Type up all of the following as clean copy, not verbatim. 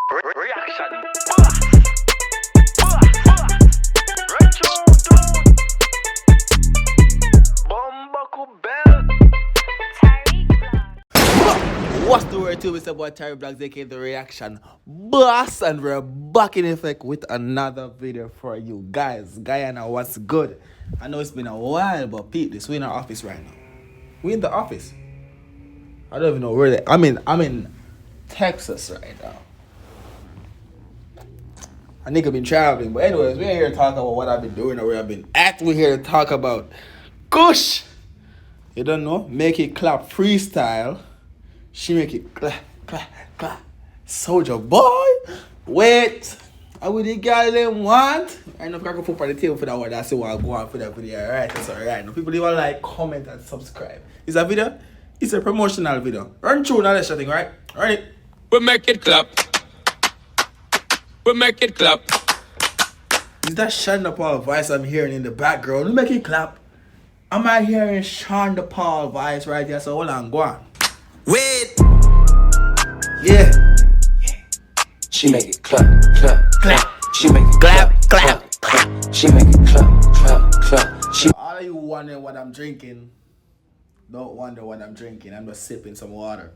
Reaction. What's the word to Mr. Boy Terry Blacks, aka The Reaction Boss, and we're back in effect with another video for you guys. Guyana, what's good? I know it's been a while, but peep this, we're in our office right now. We're in the office. I don't even know where I'm in Texas right now. I think I've been traveling, but anyways, we're here to talk about what I've been doing or where I've been at. We're here to talk about cKush. You don't know? Make it clap freestyle. She make it clap, clap, clap. Soldier boy. Wait. I would the girl them want. I know if I can put on the table for that one. That's why I go on for that video. Alright, that's alright. Now people even like, comment, and subscribe. Is that video? It's a promotional video. Run through now that thing, right? Alright. We make it clap. We make it clap. Is that Shonda Paul voice I'm hearing in the background? We make it clap. Am I hearing Shonda Paul voice right here? So hold on, go on. Wait. Yeah. She make it clap, clap, Clap. She make it clap, clap, clap. She make it clap, clap, clap. She. All of you wondering what I'm drinking, don't wonder what I'm drinking. I'm just sipping some water.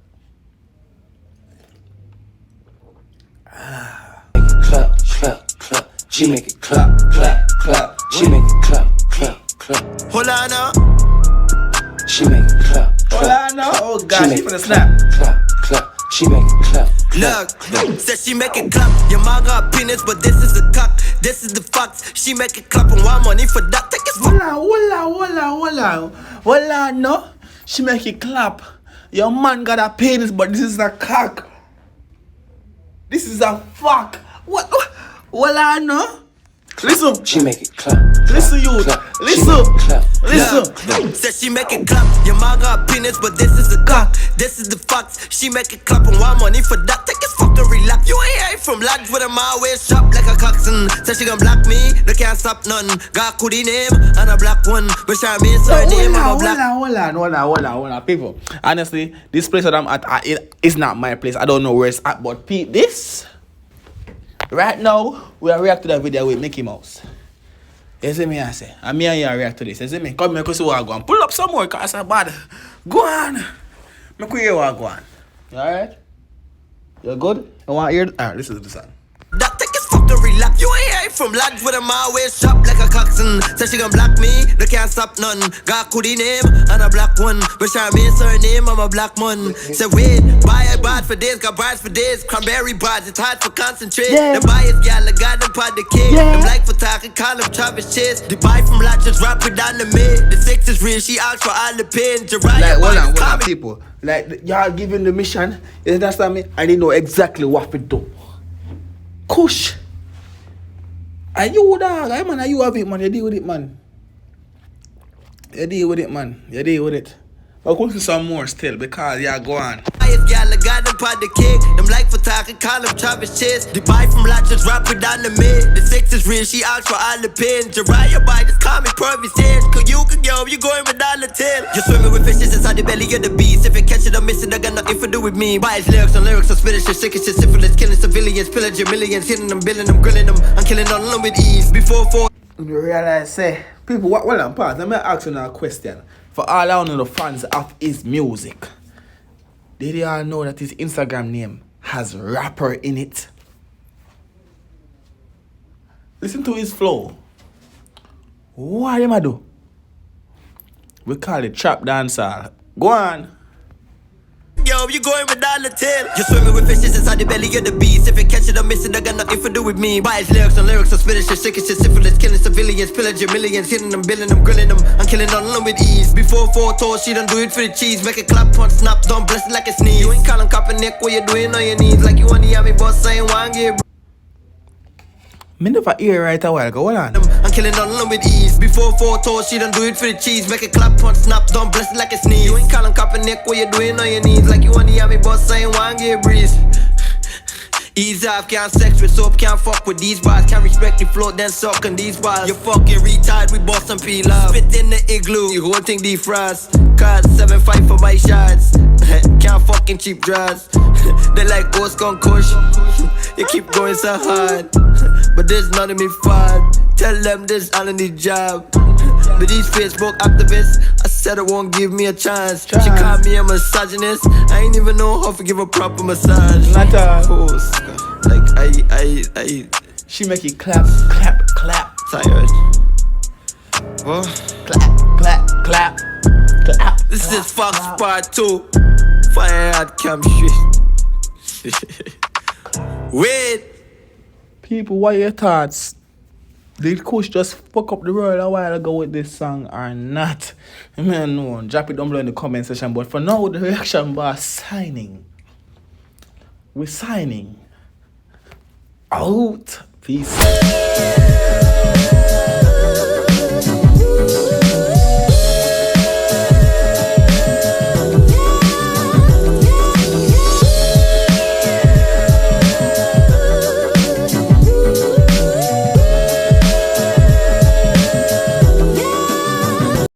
Make it clap, clap, clap. She make it clap, clap, clap. She make it clap, clap, clap. Hold on now. She make it clap. Hold on now. Oh God, she finna snap. Clap, clap. She make it clap. Look, says she make it clap. Your mom got penis, but this is the cock. This is the fox. She make it clap and want money for that. Take it. Hold on, no. She make it clap. Your man got a penis, but this is a cock. This is a fuck. What? Hold on, no. Listen. She make it clap. Listen, you. Listen. Listen. Says she make it clap. Your mom got penis, but this is the cock. This is the fox. She make it clap and want money for that. Take it fucking relax. You ain't hear from lads with a always shop like a coxswain. Says she gon' block me. They can't stop none. Got Kudi name and a black one. But she means her name. I'm a black. Hold on, people. Honestly, this place that I'm at, it's not my place. I don't know where it's at, but peep this. Right now, we are react to that video with Mickey Mouse. You see me, I say? And me and you react to this. You see me? Come here, because we are going. Pull up some more, because it's bad. Go on. Make we hear what go on. You alright? You good? You want to hear? Alright, listen to the song. That take is fucking relax. You ain't hear from lads with a always shop like a coxswain. Says she gon' block me. They can't stop none. Got Kudi name and a black one. But she means her name. I'm a black man. Say wait, buy a bad for days, got brides for days. Cranberry brides, it's hard for concentrate. Yeah. The bias gal, I got them pod the king. Yeah. Them like for talking, call them Travis Chase. The buy from lot just rap it down the mid. The six is real, she asked for all the pain. Like, hold on, people. Like, y'all giving the mission. You understand me? I didn't know exactly what to do. Kush. Are you dog? I man, are you have it, man? You deal with it, man. You deal with it, man. You deal with it. But go to some more still because you go on. Bias gal, I got them pod the king. Them like for talking, call them Travis Chase. The buy from lot just rap it down the mid. The six is real, she asked for all the pins. Jariah boy, just call me Purvis Hands. Cause you can go, you going with all the tail. You swimming with fishes inside the belly of the beast. If you catch it or miss it, I got nothing to do with me. Bias lyrics on lyrics, on spitting shit, sick as shit, syphilis, killing civilians, pillaging millions, hitting them, billing them, grilling them. I'm killing all of them with ease. Before 4. You realize, say, people, well, I'm pause. Let me ask you now a question. For all I know the fans of his music, did you all know that his Instagram name has rapper in it? Listen to his flow. What am I do? We call it trap dancehall. Go on. Yo, you going with all the tail. You swimming with fishes inside the belly of the beast. If you catch it or miss it, I got nothing to do with me. Bias lyrics on lyrics, on spitting shit, sick as shit, syphilis, killing civilians, pillaging millions, hitting them, billing them, grilling them. I'm killing all of them with ease. Before 4 toes, she done do it for the cheese. Make a clap, punch, snap, don't bless it like a sneeze. You ain't calling Kaepernick, what you doing on your knees? Like you want the army boss saying, one get. Me never hear right a while ago. Hold on. I'm killing all of them with ease. Before 4 toes, she done do it for the cheese. Make a clap, punch, snap, don't bless it like a sneeze. You ain't calling Kaepernick, what you doing on your knees? Like you want the army boss saying, one get breeze. Ease off, can't sex with soap, can't fuck with these bars. Can't respect the float, then suck on these bars. You fucking retard, we bust some peel off. Spit in the igloo, the whole thing defrost. Card 7-5 for my shots. Can't fucking cheap draws. They like ghost cKush. You keep going so hard, but there's none of me fault. Tell them this all in the job. But these Facebook activists, I said it won't give me a chance. She called me a misogynist. I ain't even know how to give a proper massage. Not a like I she make it clap, clap, clap. Tired. What? Clap, clap, clap, clap. This is FACS part 2. Fire at Camp Street. Wait. People, what are your thoughts? Did cKush just fuck up the world a while ago with this song or not? I mean, no, drop it down below in the comment section. But for now, the reaction bar signing. We're signing out. Peace.